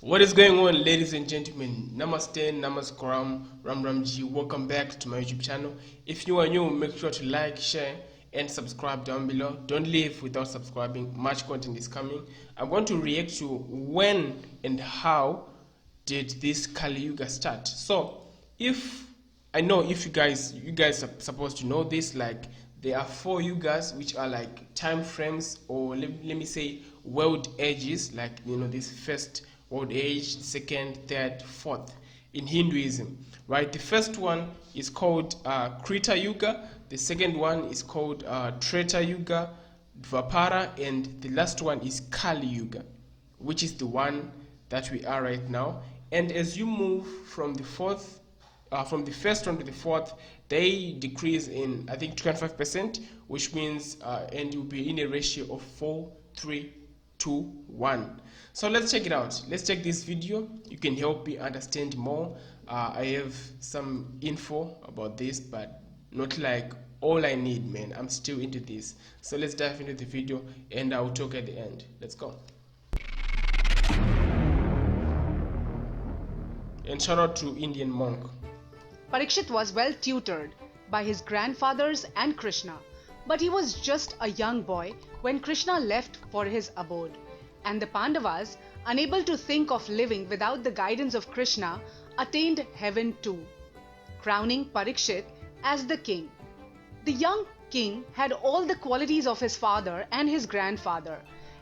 What is going on, ladies and gentlemen? Namaste, Namaskaram, Ramji. Welcome back to my YouTube channel. If you are new, make sure to like, share, and subscribe down below. Don't leave without subscribing. Much content is coming. I'm going to react to when and how did this Kali Yuga start. So, if you guys are supposed to know this, like there are 4 yugas, which are like time frames, or let me say world ages, like this first world age, second, third, fourth in Hinduism, right? The first one is called Krita Yuga, the second one is called Treta Yuga, Dvapara, and the last one is Kali Yuga, which is the one that we are right now. And as you move from the first one to the fourth, they decrease in, I think, 25%, which means and you'll be in a ratio of 4, 3, 2, 1. So let's check it out. Let's check this video. You can help me understand more. I have some info about this, but not like all I need, man. I'm still into this. So let's dive into the video and I'll talk at the end. Let's go. And shout out to Indian monk. Parikshit was well tutored by his grandfathers and Krishna, but he was just a young boy when Krishna left for his abode, and the Pandavas, unable to think of living without the guidance of Krishna, attained heaven too, crowning Parikshit as the king. The young king had all the qualities of his father and his grandfather,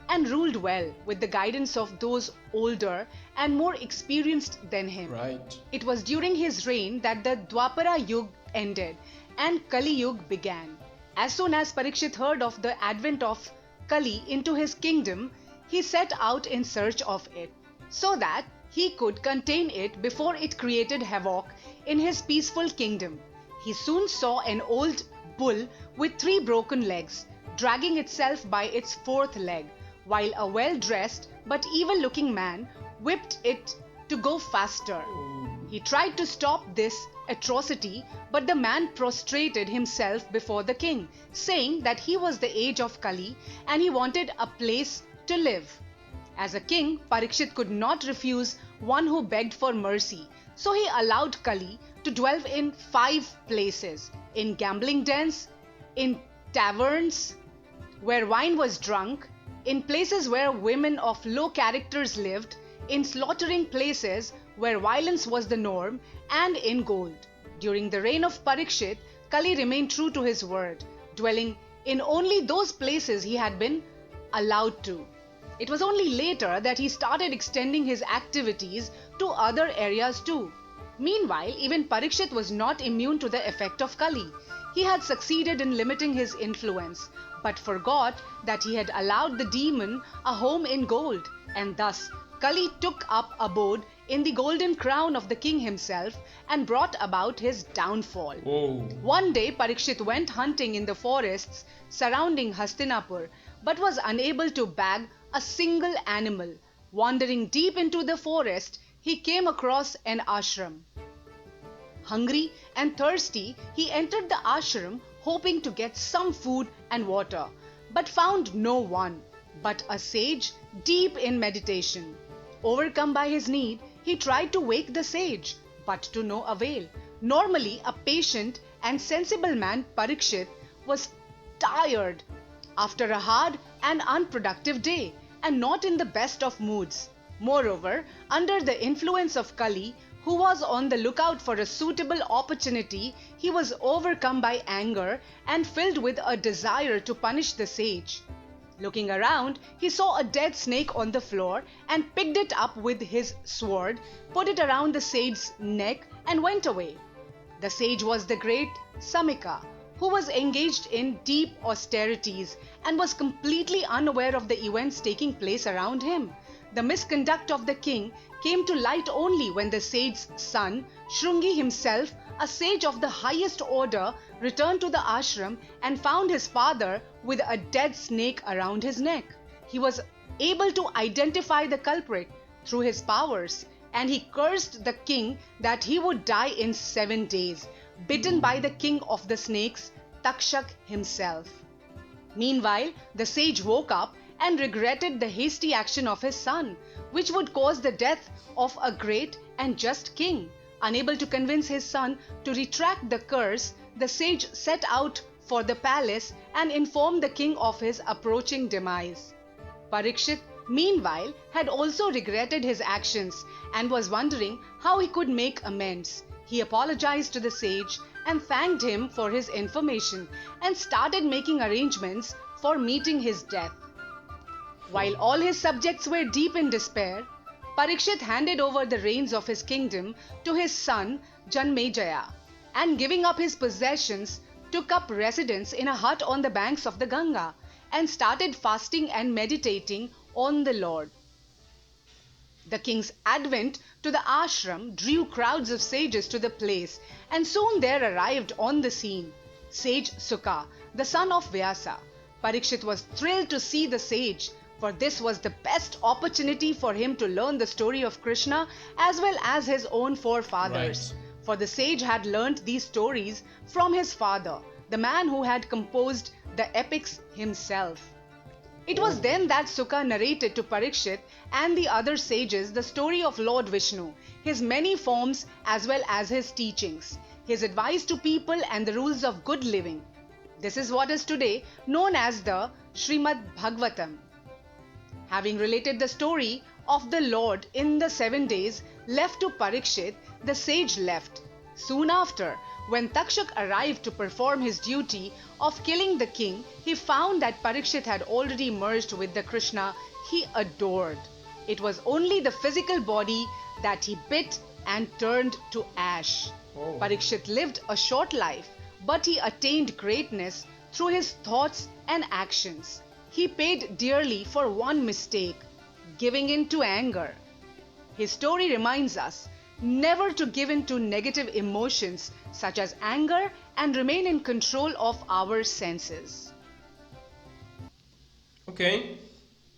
and ruled well with the guidance of those older and more experienced than him. Right. It was during his reign that the Dvapara Yuga ended and Kali Yuga began. As soon as Parikshit heard of the advent of Kali into his kingdom, he set out in search of it, so that he could contain it before it created havoc in his peaceful kingdom. He soon saw an old bull with 3 broken legs, dragging itself by its 4th leg, while a well-dressed but evil-looking man whipped it to go faster. He tried to stop this atrocity, but the man prostrated himself before the king, saying that he was the age of Kali and he wanted a place to live. As a king, Parikshit could not refuse one who begged for mercy, so he allowed Kali to dwell in 5 places: in gambling dens, in taverns where wine was drunk, in places where women of low characters lived, in slaughtering places where violence was the norm, and in gold. During the reign of Parikshit, Kali remained true to his word, dwelling in only those places he had been allowed to. It was only later that he started extending his activities to other areas too. Meanwhile, even Parikshit was not immune to the effect of Kali. He had succeeded in limiting his influence, but forgot that he had allowed the demon a home in gold, and thus Kali took up abode in the golden crown of the king himself and brought about his downfall. Whoa. One day Parikshit went hunting in the forests surrounding Hastinapur, but was unable to bag a single animal. Wandering deep into the forest, he came across an ashram. Hungry and thirsty, he entered the ashram hoping to get some food and water, but found no one but a sage deep in meditation. Overcome by his need, he tried to wake the sage, but to no avail. Normally a patient and sensible man, Parikshit was tired after a hard and unproductive day, and not in the best of moods. Moreover, under the influence of Kali, who was on the lookout for a suitable opportunity, he was overcome by anger and filled with a desire to punish the sage. Looking around, he saw a dead snake on the floor and picked it up with his sword, put it around the sage's neck, and went away. The sage was the great Samika, who was engaged in deep austerities and was completely unaware of the events taking place around him. The misconduct of the king came to light only when the sage's son, Shrungi himself, a sage of the highest order, returned to the ashram and found his father with a dead snake around his neck. He was able to identify the culprit through his powers, and he cursed the king that he would die in 7 days, bitten by the king of the snakes, Takshak himself. Meanwhile, the sage woke up and regretted the hasty action of his son, which would cause the death of a great and just king. Unable to convince his son to retract the curse, the sage set out for the palace and informed the king of his approaching demise. Parikshit, meanwhile, had also regretted his actions and was wondering how he could make amends. He apologized to the sage and thanked him for his information and started making arrangements for meeting his death. While all his subjects were deep in despair, Parikshit handed over the reins of his kingdom to his son Janmejaya and, giving up his possessions, took up residence in a hut on the banks of the Ganga and started fasting and meditating on the Lord. The king's advent to the ashram drew crowds of sages to the place, and soon there arrived on the scene Sage Sukha, the son of Vyasa. Parikshit was thrilled to see the sage, for this was the best opportunity for him to learn the story of Krishna as well as his own forefathers. Right. For the sage had learnt these stories from his father, the man who had composed the epics himself. It was then that Sukha narrated to Parikshit and the other sages the story of Lord Vishnu, his many forms as well as his teachings, his advice to people and the rules of good living. This is what is today known as the Srimad Bhagavatam. Having related the story of the Lord in the 7 days left to Parikshit, the sage left. Soon after, when Takshak arrived to perform his duty of killing the king, he found that Parikshit had already merged with the Krishna he adored. It was only the physical body that he bit and turned to ash. Oh. Parikshit lived a short life, but he attained greatness through his thoughts and actions. He paid dearly for one mistake, giving in to anger. His story reminds us never to give in to negative emotions such as anger and remain in control of our senses. Okay,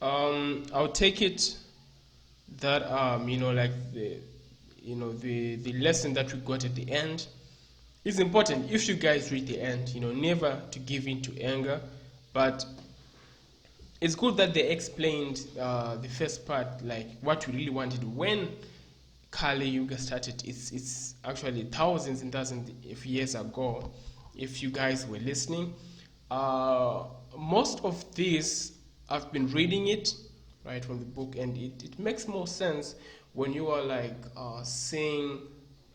I'll take it that like the lesson that we got at the end is important. If you guys read the end, never to give in to anger, but it's good that they explained the first part, like what we really wanted when Kali Yuga started. It's actually thousands and thousands of years ago. If you guys were listening, most of this I've been reading it right from the book, and it makes more sense when you are like seeing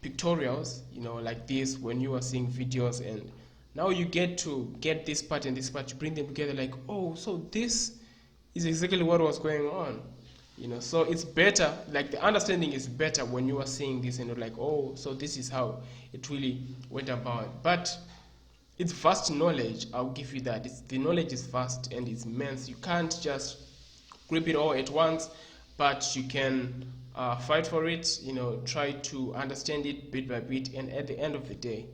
pictorials, like this, when you are seeing videos, and now you get to get this part and this part, you bring them together, like, oh, so this is exactly what was going on. So it's better, like the understanding is better when you are seeing this and you're like, oh, so this is how it really went about. But it's vast knowledge, I'll give you that. The knowledge is vast and it's immense. You can't just grip it all at once, but you can fight for it, try to understand it bit by bit, and at the end of the day,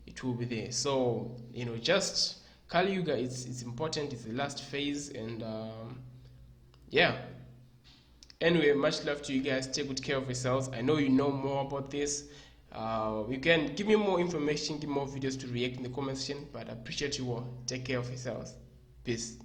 it will be there. So, just Kali Yuga, it's important, it's the last phase, and yeah. Anyway, much love to you guys. Take good care of yourselves. I know you know more about this. You can give me more information, give more videos to react in the comment section, but I appreciate you all. Take care of yourselves. Peace.